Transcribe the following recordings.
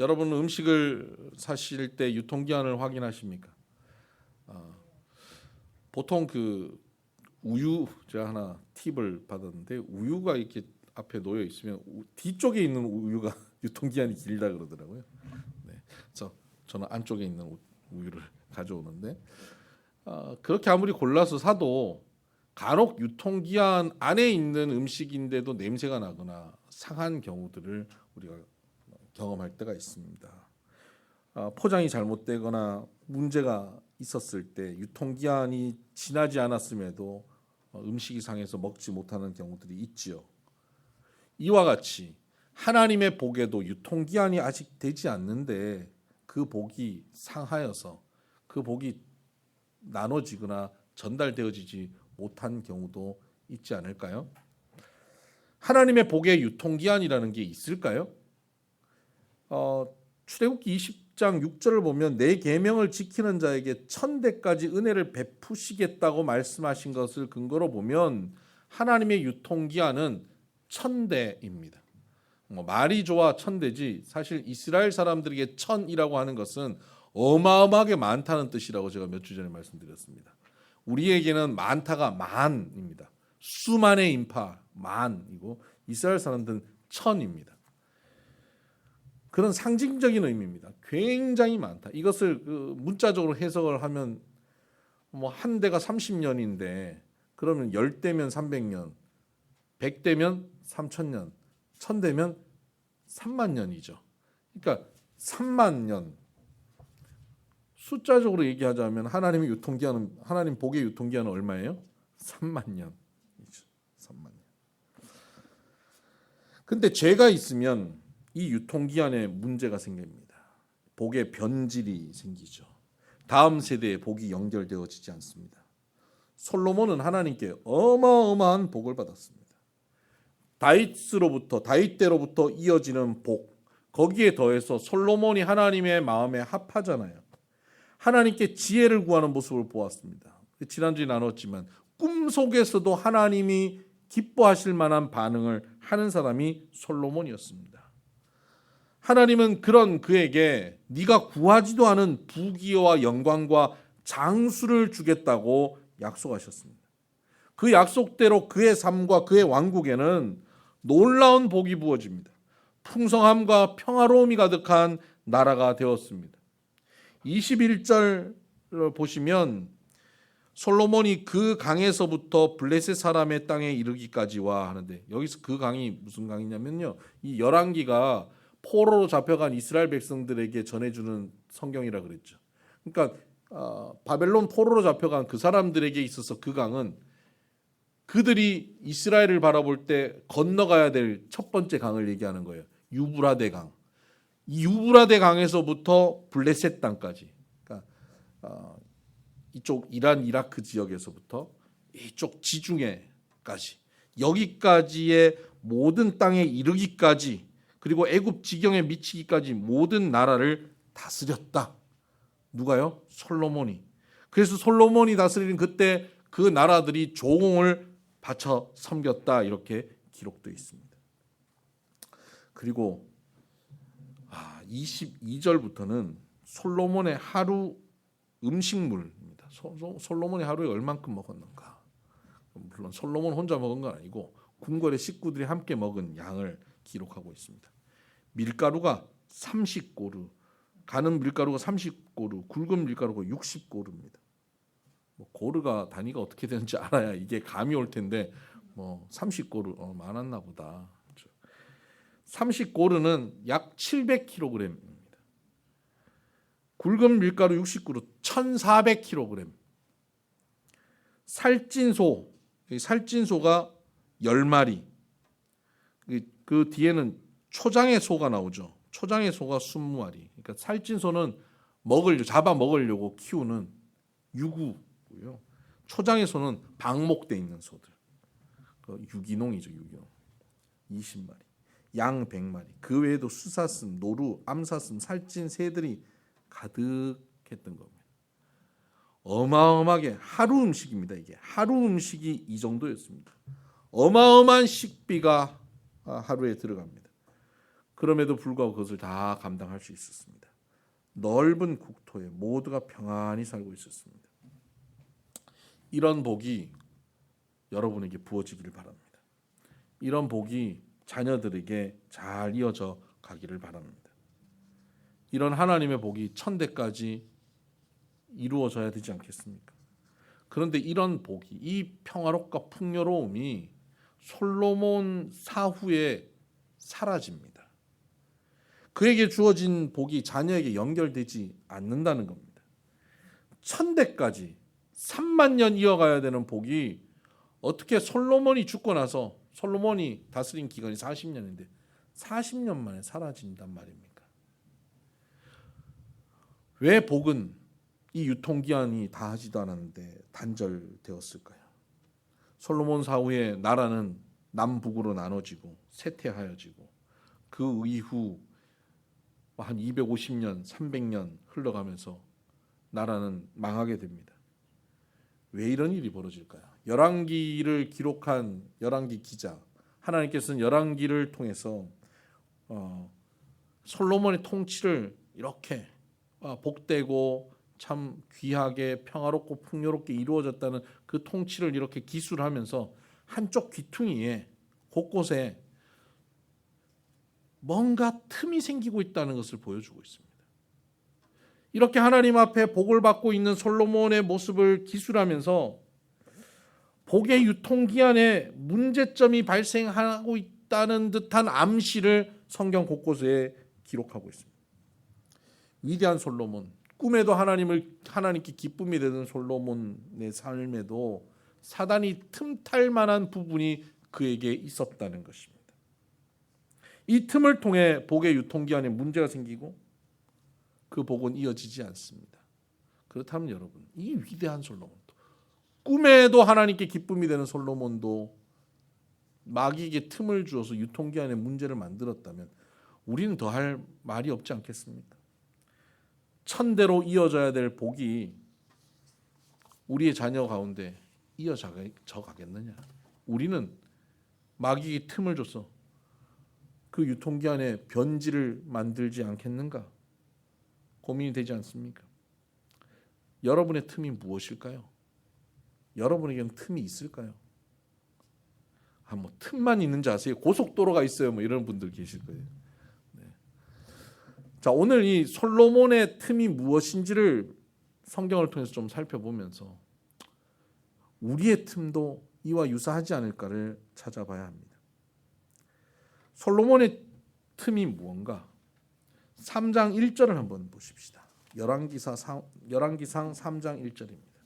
여러분 음식을 사실 때 유통기한을 확인하십니까? 보통 그 우유 제가 하나 팁을 받았는데 우유가 이렇게 앞에 놓여 있으면 뒤쪽에 있는 우유가 유통기한이 길다 그러더라고요. 네, 그래서 저는 안쪽에 있는 우유를 가져오는데 그렇게 아무리 골라서 사도 간혹 유통기한 안에 있는 음식인데도 냄새가 나거나 상한 경우들을 우리가 경험할 때가 있습니다. 포장이 잘못되거나 문제가 있었을 때 유통기한이 지나지 않았음에도 음식이 상해서 먹지 못하는 경우들이 있지요. 이와 같이 하나님의 복에도 유통기한이 아직 되지 않는데 그 복이 상하여서 그 복이 나눠지거나 전달되어지지 못한 경우도 있지 않을까요? 하나님의 복의 유통기한이라는 게 있을까요? 출애굽기 20장 6절을 보면 내 계명을 지키는 자에게 1000대까지 은혜를 베푸시겠다고 말씀하신 것을 근거로 보면 하나님의 유통기한은 1000대입니다. 말이 좋아 1000대지 사실 이스라엘 사람들에게 1000이라고 하는 것은 어마어마하게 많다는 뜻이라고 제가 몇 주 전에 말씀드렸습니다. 우리에게는 많다가 만입니다. 수만의 인파 만이고 이스라엘 사람들은 1000입니다. 그런 상징적인 의미입니다. 굉장히 많다. 이것을 문자적으로 해석을 하면 한 대가 30년인데 그러면 10대면 300년, 100대면 3000년, 1000대면 3만 년이죠. 그러니까 3만 년. 숫자적으로 얘기하자면 하나님 복의 유통기한은 얼마예요? 3만 년이죠. 3만 년. 근데 죄가 있으면 이 유통기한에 문제가 생깁니다. 복의 변질이 생기죠. 다음 세대에 복이 연결되어지지 않습니다. 솔로몬은 하나님께 어마어마한 복을 받았습니다. 다윗 때로부터 이어지는 복, 거기에 더해서 솔로몬이 하나님의 마음에 합하잖아요. 하나님께 지혜를 구하는 모습을 보았습니다. 지난주에 나눴지만 꿈속에서도 하나님이 기뻐하실 만한 반응을 하는 사람이 솔로몬이었습니다. 하나님은 그런 그에게 네가 구하지도 않은 부귀와 영광과 장수를 주겠다고 약속하셨습니다. 그 약속대로 그의 삶과 그의 왕국에는 놀라운 복이 부어집니다. 풍성함과 평화로움이 가득한 나라가 되었습니다. 21절을 보시면 솔로몬이 그 강에서부터 블레셋 사람의 땅에 이르기까지와 하는데 여기서 그 강이 무슨 강이냐면요. 이 열왕기가 포로로 잡혀간 이스라엘 백성들에게 전해주는 성경이라 그랬죠. 그러니까 바벨론 포로로 잡혀간 그 사람들에게 있어서 그 강은 그들이 이스라엘을 바라볼 때 건너가야 될 첫 번째 강을 얘기하는 거예요. 유브라데 강. 이 유브라데 강에서부터 블레셋 땅까지, 그러니까 이쪽 이란 이라크 지역에서부터 이쪽 지중해까지 여기까지의 모든 땅에 이르기까지 그리고 애굽 지경에 미치기까지 모든 나라를 다스렸다. 누가요? 솔로몬이. 그래서 솔로몬이 다스리는 그때 그 나라들이 조공을 바쳐 섬겼다 이렇게 기록되어 있습니다. 그리고 22절부터는 솔로몬의 하루 음식물입니다. 솔로몬이 하루에 얼만큼 먹었는가? 물론 솔로몬 혼자 먹은 건 아니고 궁궐의 식구들이 함께 먹은 양을 기록하고 있습니다. 밀가루가 30고루, 가는 밀가루가 30고루, 굵은 밀가루가 60고루입니다. 고르가 단위가 어떻게 되는지 알아야 이게 감이 올 텐데 30고루 많았나 보다. 30고르는 약 700kg입니다. 굵은 밀가루 60그루 1400kg. 살찐소가 10마리. 그 뒤에는 초장의 소가 나오죠. 초장의 소가 20마리. 그러니까 살찐소는 잡아 먹으려고 키우는 유구고요. 초장의 소는 방목돼 있는 소들. 유기농이죠, 유기농. 20마리. 양 100마리. 그 외에도 수사슴, 노루, 암사슴, 살찐 새들이 가득했던 겁니다. 어마어마하게 하루 음식입니다. 이게 하루 음식이 이 정도였습니다. 어마어마한 식비가 하루에 들어갑니다. 그럼에도 불구하고 그것을 다 감당할 수 있었습니다. 넓은 국토에 모두가 평안히 살고 있었습니다. 이런 복이 여러분에게 부어지기를 바랍니다. 이런 복이 자녀들에게 잘 이어져 가기를 바랍니다. 이런 하나님의 복이 천대까지 이루어져야 되지 않겠습니까? 그런데 이런 복이, 이 평화롭과 풍요로움이 솔로몬 사후에 사라집니다. 그에게 주어진 복이 자녀에게 연결되지 않는다는 겁니다. 천대까지 3만 년 이어가야 되는 복이 어떻게 솔로몬이 죽고 나서, 솔로몬이 다스린 기간이 40년인데 40년 만에 사라진단 말입니까? 왜 복은 이 유통기한이 다하지도 않았는데 단절되었을까요? 솔로몬 사후에 나라는 남북으로 나눠지고 쇠퇴하여지고 그 이후 한 250년, 300년 흘러가면서 나라는 망하게 됩니다. 왜 이런 일이 벌어질까요? 열왕기를 기록한 열왕기 기자, 하나님께서는 열왕기를 통해서 솔로몬의 통치를 이렇게 복되고 참 귀하게 평화롭고 풍요롭게 이루어졌다는 그 통치를 이렇게 기술하면서 한쪽 귀퉁이에 곳곳에 뭔가 틈이 생기고 있다는 것을 보여주고 있습니다. 이렇게 하나님 앞에 복을 받고 있는 솔로몬의 모습을 기술하면서 복의 유통기한에 문제점이 발생하고 있다는 듯한 암시를 성경 곳곳에 기록하고 있습니다. 위대한 솔로몬, 꿈에도 하나님께 기쁨이 되는 솔로몬의 삶에도 사단이 틈탈 만한 부분이 그에게 있었다는 것입니다. 이 틈을 통해 복의 유통기한에 문제가 생기고 그 복은 이어지지 않습니다. 그렇다면 여러분, 이 위대한 솔로몬도, 꿈에도 하나님께 기쁨이 되는 솔로몬도 마귀에게 틈을 주어서 유통기한에 문제를 만들었다면 우리는 더할 말이 없지 않겠습니까? 천대로 이어져야 될 복이 우리의 자녀 가운데 이어져 가겠느냐? 우리는 마귀에게 틈을 줘서 그 유통기한에 변질을 만들지 않겠는가? 고민이 되지 않습니까? 여러분의 틈이 무엇일까요? 여러분에게는 틈이 있을까요? 뭐 틈만 있는지 아세요? 고속도로가 있어요. 뭐 이런 분들 계실 거예요. 네. 자, 오늘 이 솔로몬의 틈이 무엇인지를 성경을 통해서 좀 살펴보면서 우리의 틈도 이와 유사하지 않을까를 찾아봐야 합니다. 솔로몬의 틈이 무언가? 3장 1절을 한번 보십시다. 열왕기상 3장 1절입니다.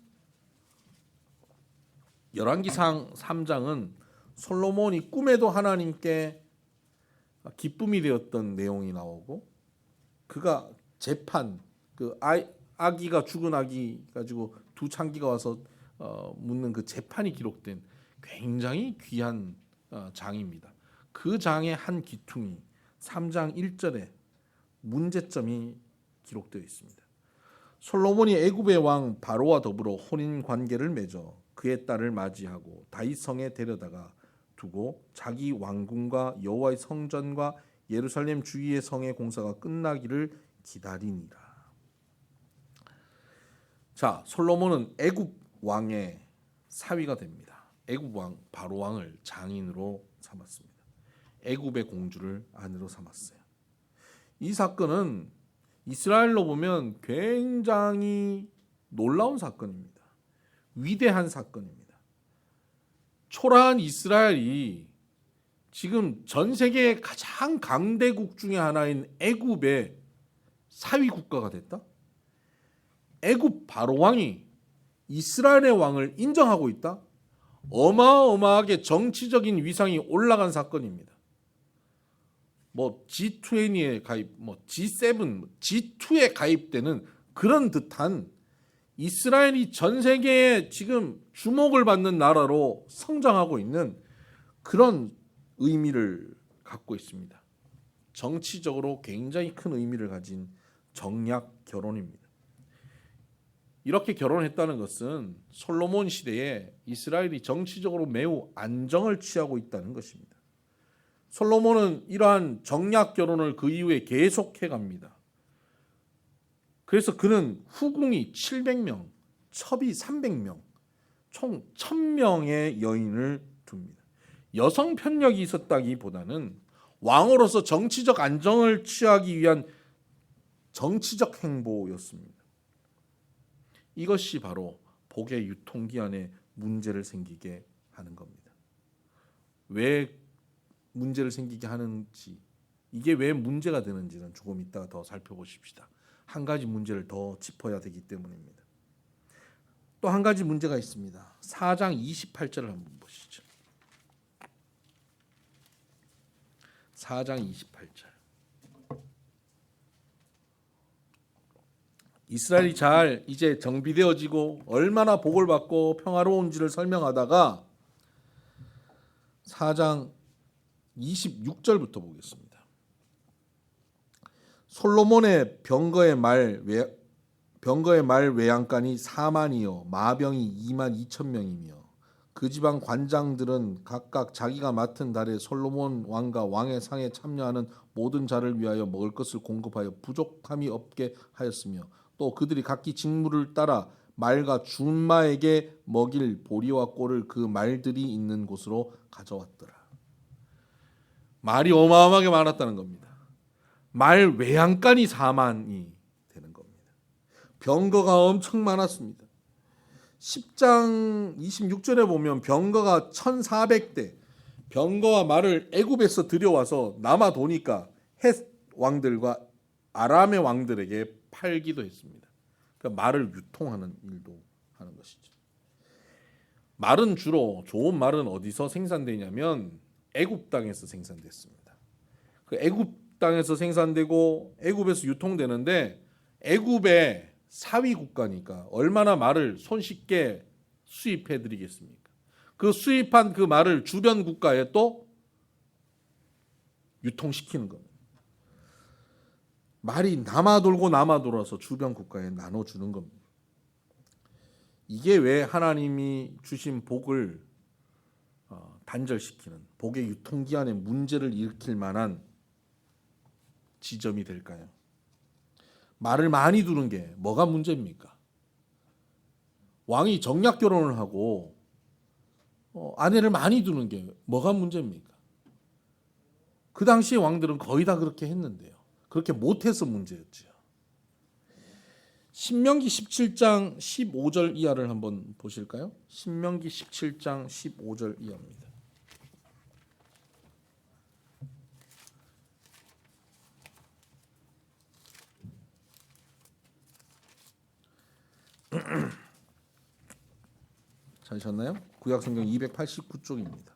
열왕기상 3장은 솔로몬이 꿈에도 하나님께 기쁨이 되었던 내용이 나오고, 그가 재판, 그 아기가 죽은 아기 가지고 두 창기가 와서 묻는 그 재판이 기록된 굉장히 귀한 장입니다. 그 장의 한 기퉁이 3장 1절에 문제점이 기록되어 있습니다. 솔로몬이 애굽의 왕 바로와 더불어 혼인 관계를 맺어 그의 딸을 맞이하고 다윗 성에 데려다가 두고 자기 왕궁과 여호와의 성전과 예루살렘 주위의 성의 공사가 끝나기를 기다리니라. 자, 솔로몬은 애굽 왕의 사위가 됩니다. 애굽 왕 바로 왕을 장인으로 삼았습니다. 애굽의 공주를 아내로 삼았어요. 이 사건은 이스라엘로 보면 굉장히 놀라운 사건입니다. 위대한 사건입니다. 초라한 이스라엘이 지금 전 세계의 가장 강대국 중에 하나인 애굽의 사위 국가가 됐다? 애굽 바로 왕이 이스라엘의 왕을 인정하고 있다? 어마어마하게 정치적인 위상이 올라간 사건입니다. 뭐 G20에 가입, 뭐 G7, G2에 가입되는 그런 듯한 이스라엘이 전 세계에 지금 주목을 받는 나라로 성장하고 있는 그런 의미를 갖고 있습니다. 정치적으로 굉장히 큰 의미를 가진 정략 결혼입니다. 이렇게 결혼했다는 것은 솔로몬 시대에 이스라엘이 정치적으로 매우 안정을 취하고 있다는 것입니다. 솔로몬은 이러한 정략 결혼을 그 이후에 계속해 갑니다. 그래서 그는 후궁이 700명, 첩이 300명, 총 1000명의 여인을 둡니다. 여성 편력이 있었다기보다는 왕으로서 정치적 안정을 취하기 위한 정치적 행보였습니다. 이것이 바로 복의 유통기한에 문제를 생기게 하는 겁니다. 왜 문제를 생기게 하는지, 이게 왜 문제가 되는지는 조금 이따가 더 살펴보십시다. 한 가지 문제를 더 짚어야 되기 때문입니다. 또 한 가지 문제가 있습니다. 4장 28절을 한번 보시죠. 4장 28절. 이스라엘이 잘 이제 정비되어지고 얼마나 복을 받고 평화로운지를 설명하다가 4장 26절부터 보겠습니다. 솔로몬의 병거의 말 외양간이 4만이요 마병이 2만 2천 명이며 그 지방 관장들은 각각 자기가 맡은 달에 솔로몬 왕과 왕의 상에 참여하는 모든 자를 위하여 먹을 것을 공급하여 부족함이 없게 하였으며 또 그들이 각기 직무를 따라 말과 준마에게 먹일 보리와 꼴을 그 말들이 있는 곳으로 가져왔더라. 말이 어마어마하게 많았다는 겁니다. 말 외양간이 4만이 되는 겁니다. 병거가 엄청 많았습니다. 10장 26절에 보면 병거가 1400대, 병거와 말을 애굽에서 들여와서 남아도니까 헷 왕들과 아람의 왕들에게 팔기도 했습니다. 그러니까 말을 유통하는 일도 하는 것이죠. 말은 주로 좋은 말은 어디서 생산되냐면 애굽 땅에서 생산됐습니다. 그 애굽 땅에서 생산되고 애굽에서 유통되는데 애굽의 사위 국가니까 얼마나 말을 손쉽게 수입해 드리겠습니까? 그 수입한 그 말을 주변 국가에 또 유통시키는 겁니다. 말이 남아돌고 남아돌아서 주변 국가에 나눠주는 겁니다. 이게 왜 하나님이 주신 복을 단절시키는, 복의 유통기한에 문제를 일으킬 만한 지점이 될까요? 말을 많이 두는 게 뭐가 문제입니까? 왕이 정략 결혼을 하고 아내를 많이 두는 게 뭐가 문제입니까? 그 당시의 왕들은 거의 다 그렇게 했는데요. 그렇게 못해서 문제였죠. 신명기 17장 15절 이하를 한번 보실까요? 신명기 17장 15절 이하입니다. 찾으셨나요? 구약성경 289쪽입니다.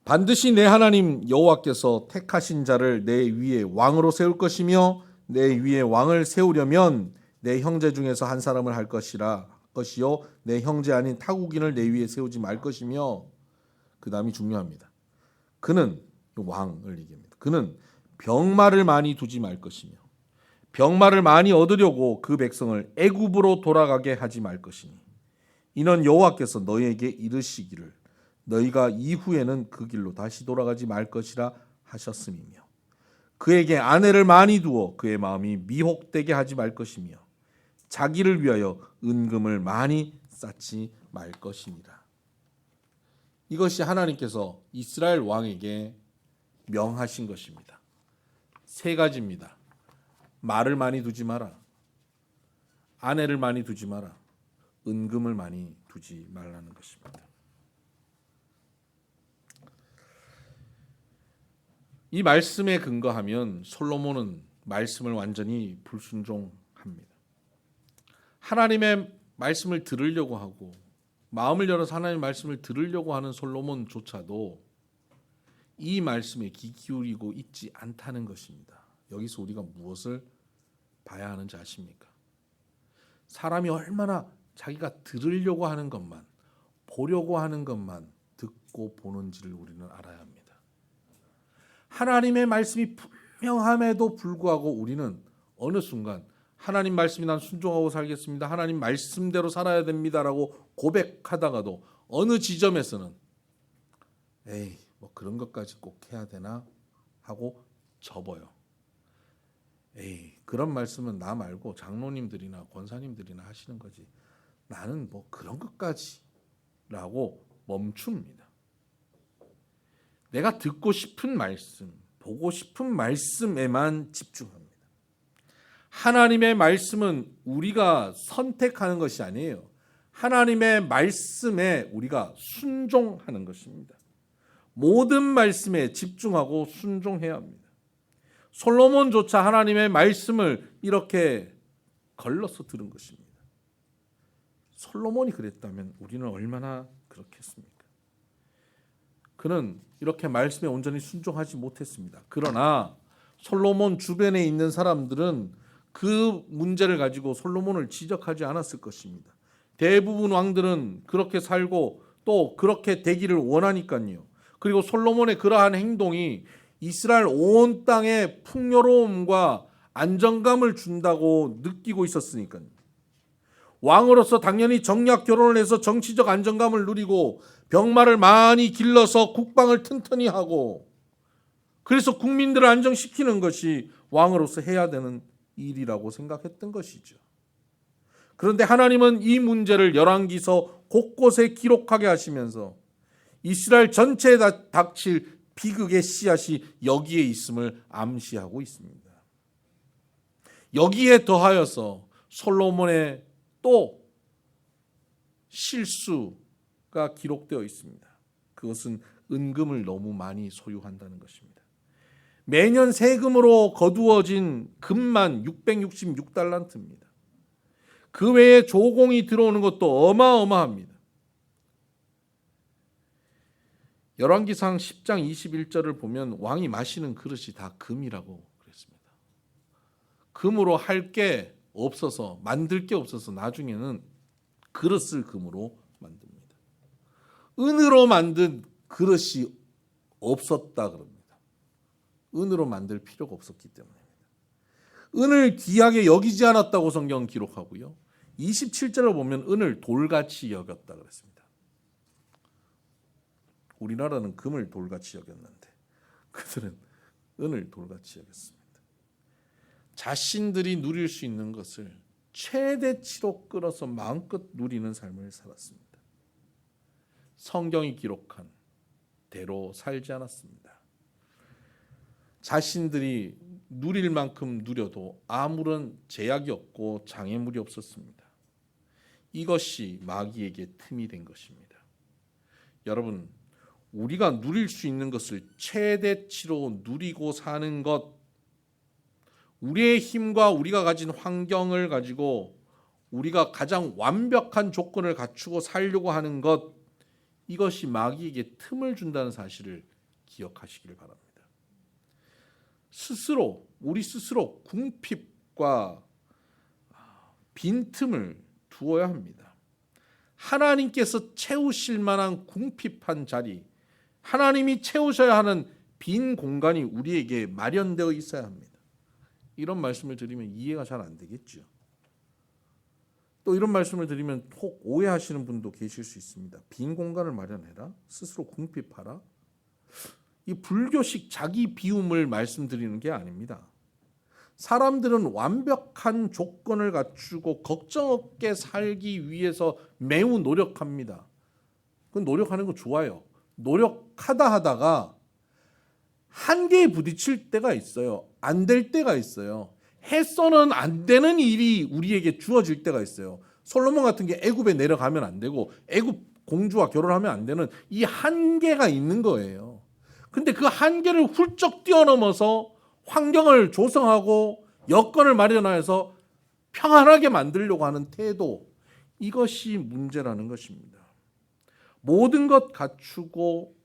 반드시 내 하나님 여호와께서 택하신 자를 내 위에 왕으로 세울 것이며 내 위에 왕을 세우려면 내 형제 중에서 한 사람을 할 것이요 내 형제 아닌 타국인을 내 위에 세우지 말 것이며 그 다음이 중요합니다. 그는 왕을 얘기합니다. 그는 병마를 많이 두지 말 것이며 병마를 많이 얻으려고 그 백성을 애굽으로 돌아가게 하지 말 것이니 이는 여호와께서 너희에게 이르시기를 너희가 이후에는 그 길로 다시 돌아가지 말 것이라 하셨음이며 그에게 아내를 많이 두어 그의 마음이 미혹되게 하지 말 것이며 자기를 위하여 은금을 많이 쌓지 말 것이니라. 이것이 하나님께서 이스라엘 왕에게 명하신 것입니다. 세 가지입니다. 말을 많이 두지 마라. 아내를 많이 두지 마라. 은금을 많이 두지 말라는 것입니다. 이 말씀에 근거하면 솔로몬은 말씀을 완전히 불순종합니다. 하나님의 말씀을 들으려고 하고 마음을 열어서 하나님의 말씀을 들으려고 하는 솔로몬조차도 이 말씀에 귀 기울이고 있지 않다는 것입니다. 여기서 우리가 무엇을 봐야 하는지 아십니까? 사람이 얼마나 자기가 들으려고 하는 것만, 보려고 하는 것만 듣고 보는지를 우리는 알아야 합니다. 하나님의 말씀이 분명함에도 불구하고 우리는 어느 순간 하나님 말씀이 난 순종하고 살겠습니다. 하나님 말씀대로 살아야 됩니다라고 고백하다가도 어느 지점에서는 에이 뭐 그런 것까지 꼭 해야 되나 하고 접어요. 에이 그런 말씀은 나 말고 장로님들이나 권사님들이나 하시는 거지. 나는 뭐 그런 것까지 라고 멈춥니다. 내가 듣고 싶은 말씀, 보고 싶은 말씀에만 집중합니다. 하나님의 말씀은 우리가 선택하는 것이 아니에요. 하나님의 말씀에 우리가 순종하는 것입니다. 모든 말씀에 집중하고 순종해야 합니다. 솔로몬조차 하나님의 말씀을 이렇게 걸러서 들은 것입니다. 솔로몬이 그랬다면 우리는 얼마나 그렇겠습니까? 그는 이렇게 말씀에 온전히 순종하지 못했습니다. 그러나 솔로몬 주변에 있는 사람들은 그 문제를 가지고 솔로몬을 지적하지 않았을 것입니다. 대부분 왕들은 그렇게 살고 또 그렇게 되기를 원하니까요. 그리고 솔로몬의 그러한 행동이 이스라엘 온 땅에 풍요로움과 안정감을 준다고 느끼고 있었으니까요. 왕으로서 당연히 정략 결혼을 해서 정치적 안정감을 누리고 병마를 많이 길러서 국방을 튼튼히 하고 그래서 국민들을 안정시키는 것이 왕으로서 해야 되는 일이라고 생각했던 것이죠. 그런데 하나님은 이 문제를 열왕기서 곳곳에 기록하게 하시면서 이스라엘 전체에 닥칠 비극의 씨앗이 여기에 있음을 암시하고 있습니다. 여기에 더하여서 솔로몬의 또 실수가 기록되어 있습니다. 그것은 은금을 너무 많이 소유한다는 것입니다. 매년 세금으로 거두어진 금만 666달란트입니다. 그 외에 조공이 들어오는 것도 어마어마합니다. 열왕기상 10장 21절을 보면 왕이 마시는 그릇이 다 금이라고 그랬습니다. 금으로 할 게 없어서 만들 게 없어서 나중에는 그릇을 금으로 만듭니다. 은으로 만든 그릇이 없었다 그럽니다. 은으로 만들 필요가 없었기 때문입니다. 은을 귀하게 여기지 않았다고 성경은 기록하고요. 27절을 보면 은을 돌같이 여겼다 그랬습니다. 우리나라는 금을 돌같이 여겼는데 그들은 은을 돌같이 여겼습니다. 자신들이 누릴 수 있는 것을 최대치로 끌어서 마음껏 누리는 삶을 살았습니다. 성경이 기록한 대로 살지 않았습니다. 자신들이 누릴 만큼 누려도 아무런 제약이 없고 장애물이 없었습니다. 이것이 마귀에게 틈이 된 것입니다. 여러분, 우리가 누릴 수 있는 것을 최대치로 누리고 사는 것, 우리의 힘과 우리가 가진 환경을 가지고 우리가 가장 완벽한 조건을 갖추고 살려고 하는 것, 이것이 마귀에게 틈을 준다는 사실을 기억하시길 바랍니다. 우리 스스로 궁핍과 빈틈을 두어야 합니다. 하나님께서 채우실 만한 궁핍한 자리, 하나님이 채우셔야 하는 빈 공간이 우리에게 마련되어 있어야 합니다. 이런 말씀을 드리면 이해가 잘 안 되겠죠. 또 이런 말씀을 드리면 혹 오해하시는 분도 계실 수 있습니다. 빈 공간을 마련해라? 스스로 궁핍하라? 이 불교식 자기 비움을 말씀드리는 게 아닙니다. 사람들은 완벽한 조건을 갖추고 걱정 없게 살기 위해서 매우 노력합니다. 그 노력하는 거 좋아요. 노력하다 하다가 한계에 부딪힐 때가 있어요. 안 될 때가 있어요. 해서는 안 되는 일이 우리에게 주어질 때가 있어요. 솔로몬 같은 게 애굽에 내려가면 안 되고 애굽 공주와 결혼하면 안 되는 이 한계가 있는 거예요. 근데 그 한계를 훌쩍 뛰어넘어서 환경을 조성하고 여건을 마련해서 평안하게 만들려고 하는 태도, 이것이 문제라는 것입니다. 모든 것 갖추고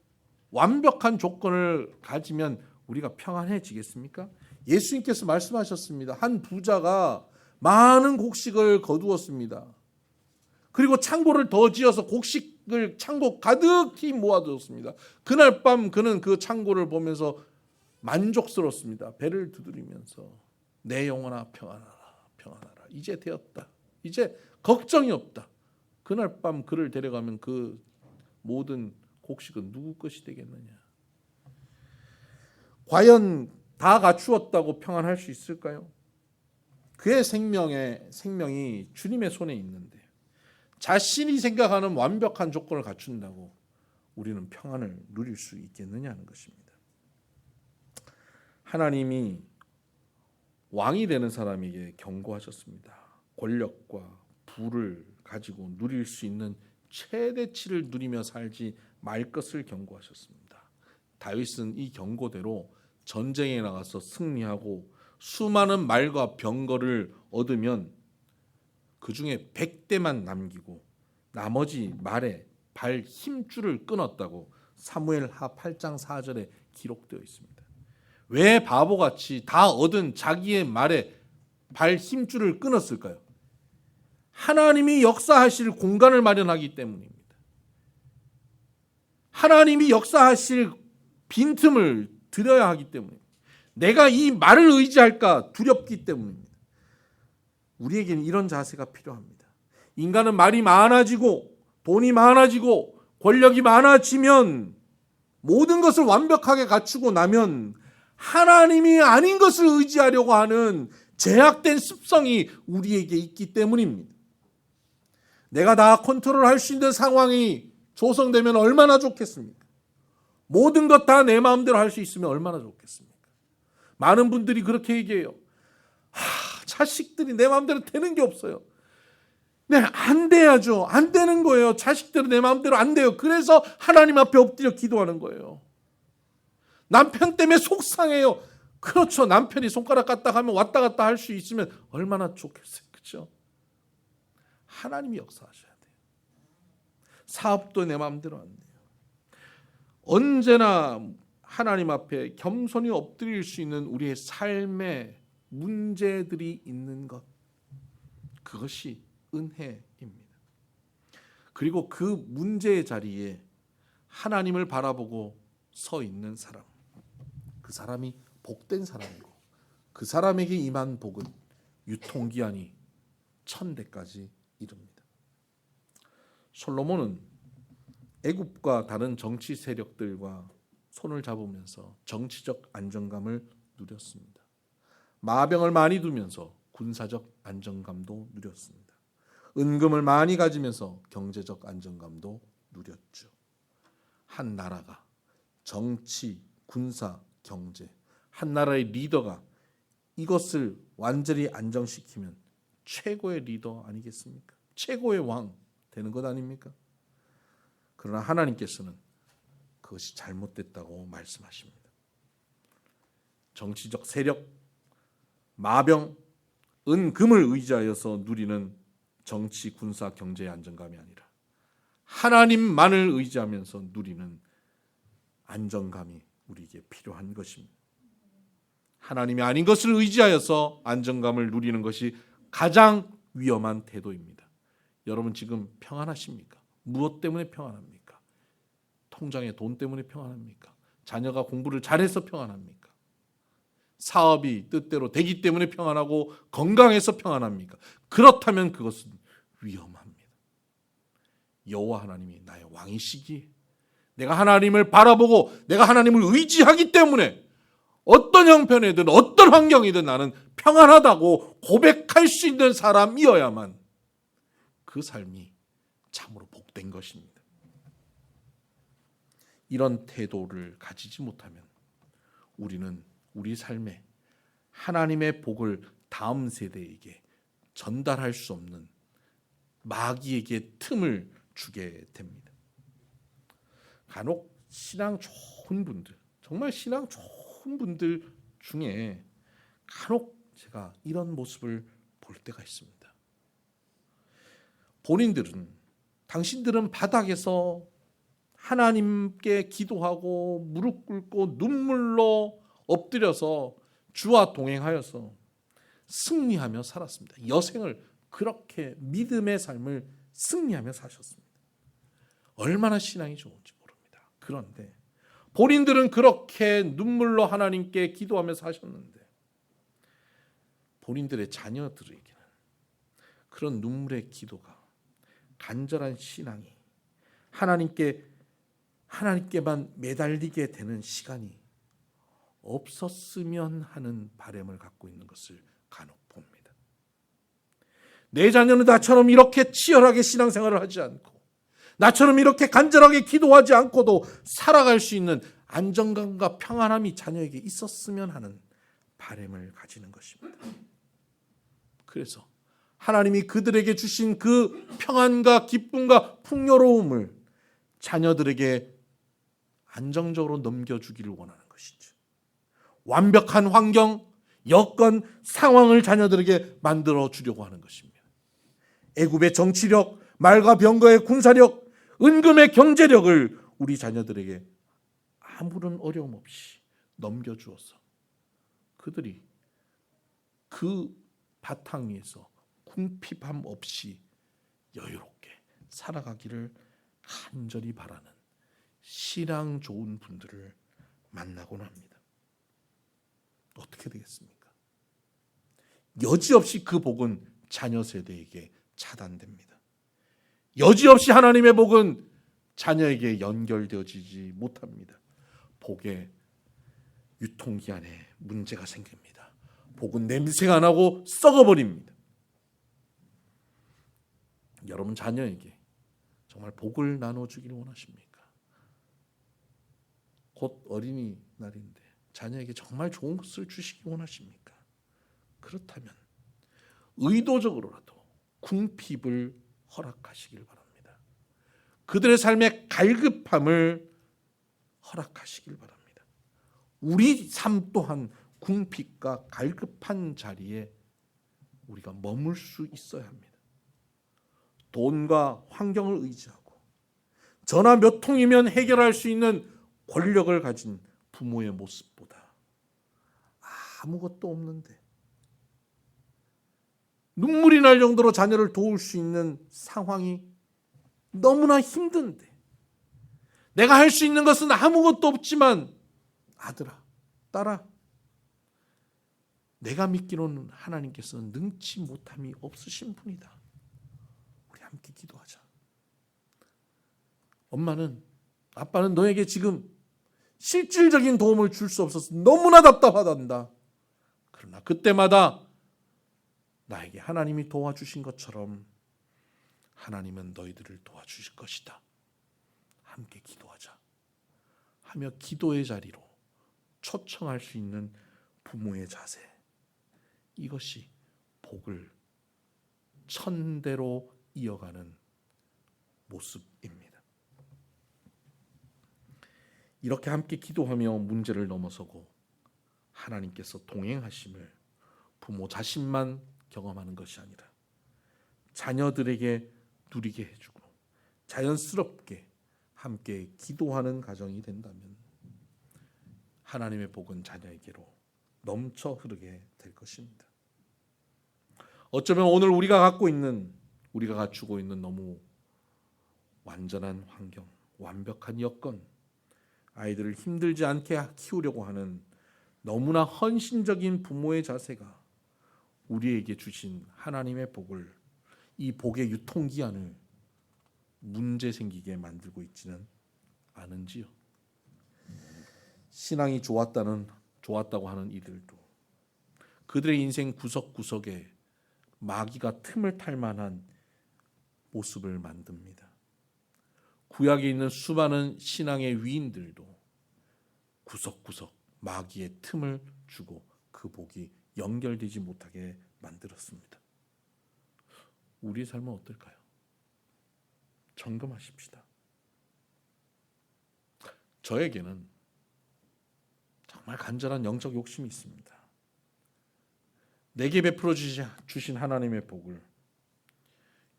완벽한 조건을 가지면 우리가 평안해지겠습니까? 예수님께서 말씀하셨습니다. 한 부자가 많은 곡식을 거두었습니다. 그리고 창고를 더 지어서 곡식을 창고 가득히 모아두었습니다. 그날 밤 그는 그 창고를 보면서 만족스럽습니다. 배를 두드리면서 내 영혼아 평안하라, 평안하라. 이제 되었다. 이제 걱정이 없다. 그날 밤 그를 데려가면 그 모든 곡식은 누구 것이 되겠느냐? 과연 다 갖추었다고 평안할 수 있을까요? 그의 생명이 주님의 손에 있는데 자신이 생각하는 완벽한 조건을 갖춘다고 우리는 평안을 누릴 수 있겠느냐는 것입니다. 하나님이 왕이 되는 사람에게 경고하셨습니다. 권력과 부를 가지고 누릴 수 있는 최대치를 누리며 살지 말 것을 경고하셨습니다. 다윗은 이 경고대로 전쟁에 나가서 승리하고 수많은 말과 병거를 얻으면 그 중에 100대만 남기고 나머지 말에 발 힘줄을 끊었다고 사무엘하 8장 4절에 기록되어 있습니다. 왜 바보같이 다 얻은 자기의 말에 발 힘줄을 끊었을까요? 하나님이 역사하실 공간을 마련하기 때문입니다. 하나님이 역사하실 빈틈을 드려야 하기 때문입니다. 내가 이 말을 의지할까 두렵기 때문입니다. 우리에게는 이런 자세가 필요합니다. 인간은 말이 많아지고 돈이 많아지고 권력이 많아지면 모든 것을 완벽하게 갖추고 나면 하나님이 아닌 것을 의지하려고 하는 제약된 습성이 우리에게 있기 때문입니다. 내가 다 컨트롤할 수 있는 상황이 조성되면 얼마나 좋겠습니까? 모든 것 다 내 마음대로 할 수 있으면 얼마나 좋겠습니까? 많은 분들이 그렇게 얘기해요. 자식들이 내 마음대로 되는 게 없어요. 네, 안 돼야죠. 안 되는 거예요. 자식들은 내 마음대로 안 돼요. 그래서 하나님 앞에 엎드려 기도하는 거예요. 남편 때문에 속상해요. 그렇죠. 남편이 손가락 갔다 가면 왔다 갔다 할 수 있으면 얼마나 좋겠어요. 그렇죠? 하나님이 역사하셔야 돼요. 사업도 내 마음대로 안 돼요. 언제나 하나님 앞에 겸손히 엎드릴 수 있는 우리의 삶의 문제들이 있는 것, 그것이 은혜입니다. 그리고 그 문제의 자리에 하나님을 바라보고 서 있는 사람, 그 사람이 복된 사람이고 그 사람에게 임한 복은 유통기한이 1000대까지 이릅니다. 솔로몬은 애굽과 다른 정치 세력들과 손을 잡으면서 정치적 안정감을 누렸습니다. 마병을 많이 두면서 군사적 안정감도 누렸습니다. 은금을 많이 가지면서 경제적 안정감도 누렸죠. 한 나라가 정치, 군사, 경제, 한 나라의 리더가 이것을 완전히 안정시키면 최고의 리더 아니겠습니까? 최고의 왕 되는 것 아닙니까? 그러나 하나님께서는 그것이 잘못됐다고 말씀하십니다. 정치적 세력, 마병, 은금을 의지하여서 누리는 정치, 군사, 경제의 안정감이 아니라 하나님만을 의지하면서 누리는 안정감이 우리에게 필요한 것입니다. 하나님이 아닌 것을 의지하여서 안정감을 누리는 것이 가장 위험한 태도입니다. 여러분 지금 평안하십니까? 무엇 때문에 평안합니까? 통장에 돈 때문에 평안합니까? 자녀가 공부를 잘해서 평안합니까? 사업이 뜻대로 되기 때문에 평안하고 건강해서 평안합니까? 그렇다면 그것은 위험합니다. 여호와 하나님이 나의 왕이시기에 내가 하나님을 바라보고 내가 하나님을 의지하기 때문에 어떤 형편이든 어떤 환경이든 나는 평안하다고 고백할 수 있는 사람이어야만 그 삶이 참으로 복된 것입니다. 이런 태도를 가지지 못하면 우리는 우리 삶에 하나님의 복을 다음 세대에게 전달할 수 없는 마귀에게 틈을 주게 됩니다. 간혹 신앙 좋은 분들, 정말 신앙 좋은 분들 중에 간혹 제가 이런 모습을 볼 때가 있습니다. 당신들은 바닥에서 하나님께 기도하고 무릎 꿇고 눈물로 엎드려서 주와 동행하여서 승리하며 살았습니다. 여생을 그렇게 믿음의 삶을 승리하며 사셨습니다. 얼마나 신앙이 좋은지 모릅니다. 그런데 본인들은 그렇게 눈물로 하나님께 기도하며 사셨는데 본인들의 자녀들에게는 그런 눈물의 기도가, 간절한 신앙이 하나님께 하나님께만 매달리게 되는 시간이 없었으면 하는 바람을 갖고 있는 것을 간혹 봅니다. 내 자녀는 나처럼 이렇게 치열하게 신앙생활을 하지 않고 나처럼 이렇게 간절하게 기도하지 않고도 살아갈 수 있는 안정감과 평안함이 자녀에게 있었으면 하는 바람을 가지는 것입니다. 그래서 하나님이 그들에게 주신 그 평안과 기쁨과 풍요로움을 자녀들에게 안정적으로 넘겨주기를 원하는 것이죠. 완벽한 환경, 여건, 상황을 자녀들에게 만들어 주려고 하는 것입니다. 애굽의 정치력, 말과 병거의 군사력, 은금의 경제력을 우리 자녀들에게 아무런 어려움 없이 넘겨주어서 그들이 그 바탕 위에서 궁핍함 없이 여유롭게 살아가기를 간절히 바라는 신앙 좋은 분들을 만나곤 합니다. 어떻게 되겠습니까? 여지없이 그 복은 자녀 세대에게 차단됩니다. 여지없이 하나님의 복은 자녀에게 연결되어지지 못합니다. 복의 유통기한에 문제가 생깁니다. 복은 냄새가 나고 썩어버립니다. 여러분 자녀에게 정말 복을 나눠주기를 원하십니까? 곧 어린이날인데 자녀에게 정말 좋은 것을 주시기 원하십니까? 그렇다면 의도적으로라도 궁핍을 허락하시길 바랍니다. 그들의 삶의 갈급함을 허락하시길 바랍니다. 우리 삶 또한 궁핍과 갈급한 자리에 우리가 머물 수 있어야 합니다. 돈과 환경을 의지하고 전화 몇 통이면 해결할 수 있는 권력을 가진 부모의 모습보다 아무것도 없는데 눈물이 날 정도로 자녀를 도울 수 있는 상황이 너무나 힘든데 내가 할 수 있는 것은 아무것도 없지만 아들아, 딸아, 내가 믿기로는 하나님께서는 능치 못함이 없으신 분이다. 우리 함께 기도하자. 엄마는, 아빠는 너에게 지금 실질적인 도움을 줄 수 없어서 너무나 답답하단다. 그러나 그때마다 나에게 하나님이 도와주신 것처럼 하나님은 너희들을 도와주실 것이다. 함께 기도하자. 하며 기도의 자리로 초청할 수 있는 부모의 자세. 이것이 복을 천대로 이어가는 모습입니다. 이렇게 함께 기도하며 문제를 넘어서고 하나님께서 동행하심을 부모 자신만 경험하는 것이 아니라 자녀들에게 누리게 해주고 자연스럽게 함께 기도하는 가정이 된다면 하나님의 복은 자녀에게로 넘쳐 흐르게 될 것입니다. 어쩌면 오늘 우리가 갖추고 있는 너무 완전한 환경, 완벽한 여건, 아이들을 힘들지 않게 키우려고 하는 너무나 헌신적인 부모의 자세가 우리에게 주신 하나님의 복을, 이 복의 유통기한을 문제 생기게 만들고 있지는 않은지요. 신앙이 좋았다고 하는 이들도 그들의 인생 구석구석에 마귀가 틈을 탈 만한 모습을 만듭니다. 구약에 있는 수많은 신앙의 위인들도 구석구석 마귀의 틈을 주고 그 복이 연결되지 못하게 만들었습니다. 우리의 삶은 어떨까요? 점검하십시다. 저에게는 정말 간절한 영적 욕심이 있습니다. 내게 베풀어 주신 하나님의 복을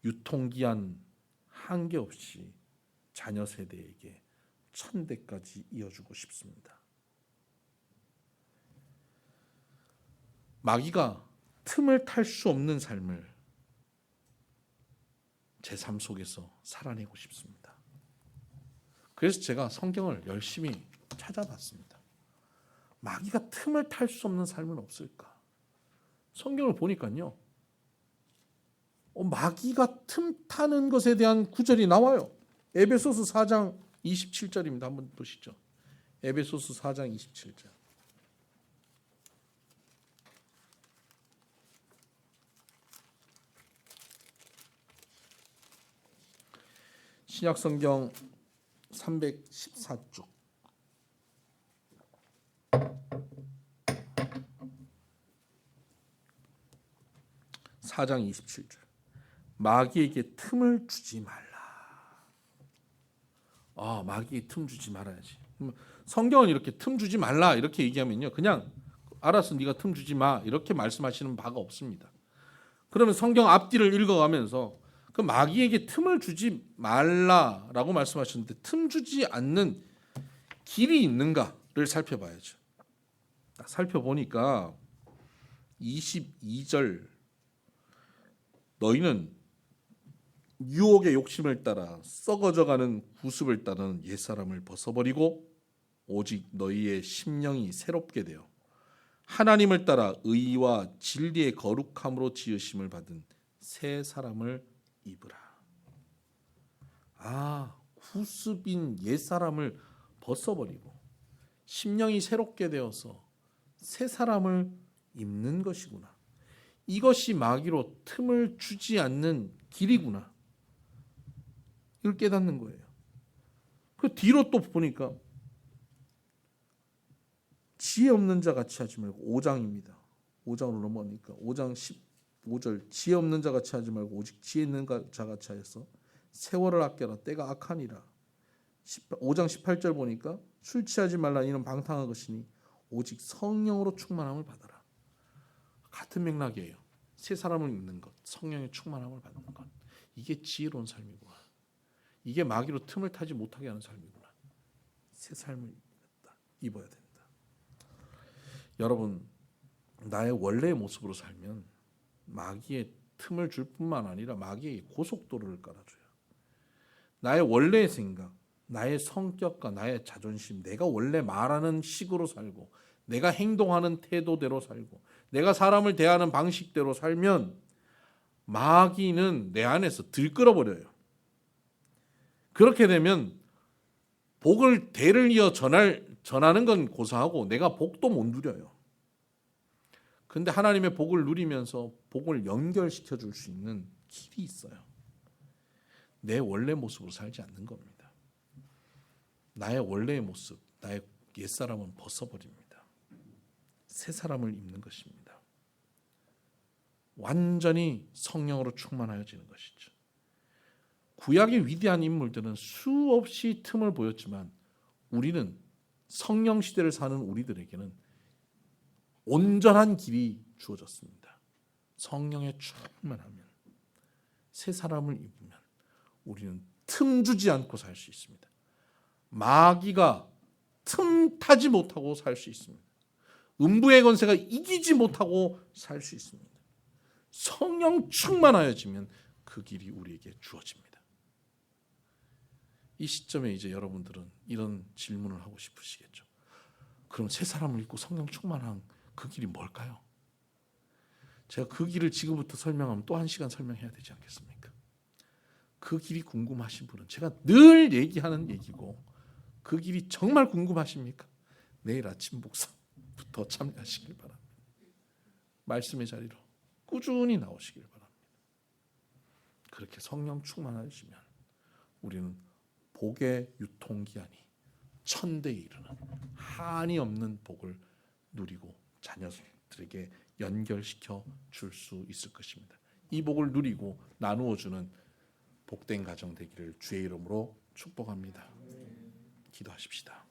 유통기한 한계 없이 자녀 세대에게 천대까지 이어주고 싶습니다. 마귀가 틈을 탈 수 없는 삶을 제 삶 속에서 살아내고 싶습니다. 그래서 제가 성경을 열심히 찾아봤습니다. 마귀가 틈을 탈 수 없는 삶은 없을까? 성경을 보니까요. 마귀가 틈 타는 것에 대한 구절이 나와요. 에베소서 4장 27절입니다. 한번 보시죠. 에베소서 4장 27절. 신약성경 314쪽. (4장 27절) 마귀에게 틈을 주지 말라. 마귀에 틈 주지 말아야지. 성경은 이렇게 틈 주지 말라 이렇게 얘기하면요, 그냥 알았어, 네가 틈 주지 마 이렇게 말씀하시는 바가 없습니다. 그러면 성경 앞뒤를 읽어가면서 그 마귀에게 틈을 주지 말라라고 말씀하셨는데 틈 주지 않는 길이 있는가를 살펴봐야죠. 살펴보니까 22절, 너희는 유혹의 욕심을 따라 썩어져가는 구습을 따르는 옛사람을 벗어버리고 오직 너희의 심령이 새롭게 되어 하나님을 따라 의와 진리의 거룩함으로 지으심을 받은 새 사람을 입으라. 구습인 옛사람을 벗어버리고 심령이 새롭게 되어서 새 사람을 입는 것이구나. 이것이 마귀로 틈을 주지 않는 길이구나. 이걸 깨닫는 거예요. 그 뒤로 또 보니까 지혜 없는 자 같이 하지 말고, 5장입니다. 5장으로 넘어가니까 5장 15절, 지혜 없는 자 같이 하지 말고 오직 지혜 있는 자 같이 하여서 세월을 아껴라. 때가 악하니라. 5장 18절 보니까 술 취하지 말라. 이는 방탕한 것이니 오직 성령으로 충만함을 받아라. 같은 맥락이에요. 새 사람을 입는 것, 성령의 충만함을 받는 것, 이게 지혜로운 삶이구나. 이게 마귀로 틈을 타지 못하게 하는 삶이구나. 새 삶을 입어야 된다. 여러분, 나의 원래의 모습으로 살면 마귀의 틈을 줄 뿐만 아니라 마귀의 고속도로를 깔아줘요. 나의 원래의 생각, 나의 성격과 나의 자존심, 내가 원래 말하는 식으로 살고 내가 행동하는 태도대로 살고 내가 사람을 대하는 방식대로 살면 마귀는 내 안에서 들끓어버려요. 그렇게 되면 복을 대를 이어 전하는 건 고사하고 내가 복도 못 누려요. 그런데 하나님의 복을 누리면서 복을 연결시켜 줄 수 있는 길이 있어요. 내 원래 모습으로 살지 않는 겁니다. 나의 원래의 모습, 나의 옛사람은 벗어버립니다. 새 사람을 입는 것입니다. 완전히 성령으로 충만하여지는 것이죠. 구약의 위대한 인물들은 수없이 틈을 보였지만 우리는 성령 시대를 사는 우리들에게는 온전한 길이 주어졌습니다. 성령에 충만하면, 새 사람을 입으면 우리는 틈 주지 않고 살 수 있습니다. 마귀가 틈 타지 못하고 살 수 있습니다. 음부의 권세가 이기지 못하고 살 수 있습니다. 성령 충만하여지면 그 길이 우리에게 주어집니다. 이 시점에 이제 여러분들은 이런 질문을 하고 싶으시겠죠. 그럼 새 사람을 입고 성령 충만한 그 길이 뭘까요? 제가 그 길을 지금부터 설명하면 또 1시간 설명해야 되지 않겠습니까? 그 길이 궁금하신 분은 제가 늘 얘기하는 얘기고, 그 길이 정말 궁금하십니까? 내일 아침 목사부터 참여하시길 바랍니다. 말씀의 자리로 꾸준히 나오시길 바랍니다. 그렇게 성령 충만하시면 우리는 복의 유통기한이 천대에 이르는 한이 없는 복을 누리고 자녀들에게 연결시켜 줄 수 있을 것입니다. 이 복을 누리고 나누어 주는 복된 가정 되기를 주의 이름으로 축복합니다. 기도하십시다.